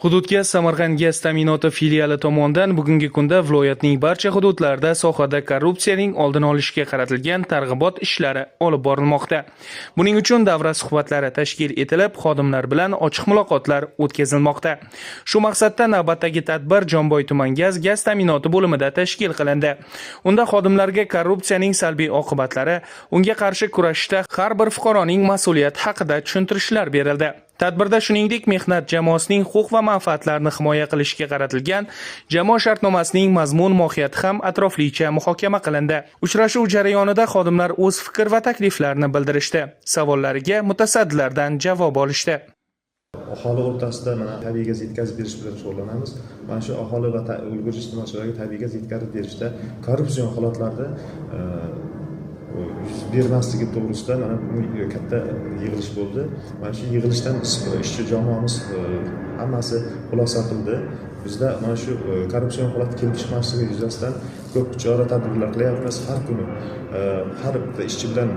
Hududga Samarqand gaz ta'minoti filiali tomonidan bugungi kunda viloyatning barcha hududlarida sohada korrupsiyaning oldini olishga qaratilgan targ'ibot ishlari olib borilmoqda. Buning uchun davra suhbatlari tashkil etilib, xodimlar bilan ochiq muloqotlar o'tkazilmoqda. Shu maqsadda navbatdagi tadbir Jomboy tuman gaz ta'minoti bo'limida tashkil qilindi. Unda xodimlarga korrupsiyaning salbiy oqibatlari, unga qarshi kurashishda har bir fuqaroning mas'uliyati haqida tushuntirishlar berildi. Tadbirda shuningdek mehnat jamoasining huquq va manfaatlarini himoya qilishga qaratilgan jamoa shartnomasining mazmun-mohiyati ham atroflicha muhokama qilindi. Uchrashuv jarayonida xodimlar o'z fikr va takliflarini bildirishdi. Savollariga mutasaddilardan javob olishdi. Aholi o'rtasida mana tabiiy gaz yetkazib berish bilan shug'ullanamiz. Mana shu aholi va ulgurji iste'molchilarga tabiiy gaz yetkazib berishda korrupsion holatlarda yuz bermasligi to'g'risida mana katta yig'ilish bo'ldi. Mana shu yig'ilishdan ishchi jamoamiz hammasi xulosa qildi. Bizda mana shu korrupsion holat kelib chiqmasligi yuzasidan ko'p chora-tadbirlar qilyapmiz. Har kuni har bitta ishchi bilan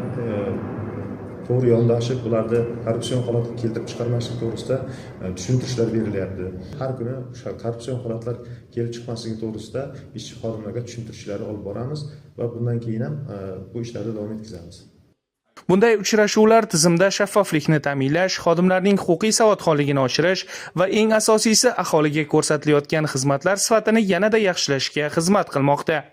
to'g'ri yondashib, ularni korrupsion holatga keltirib chiqarmaslik to'g'risida tushuntirishlar berilyapti. Har kuni o'sha korrupsion holatlar kelib chiqmasligi to'g'risida ishchi xodimlarga tushuntirishlar olib boramiz va bundan keyin ham bu ishlarni davom etkazamiz. Bunday uchrashuvlar tizimda shaffoflikni ta'minlash, xodimlarning huquqiy savodxonligini oshirish va eng asosiysi aholiga ko'rsatilayotgan xizmatlar sifatini yanada yaxshilashga xizmat qilmoqda.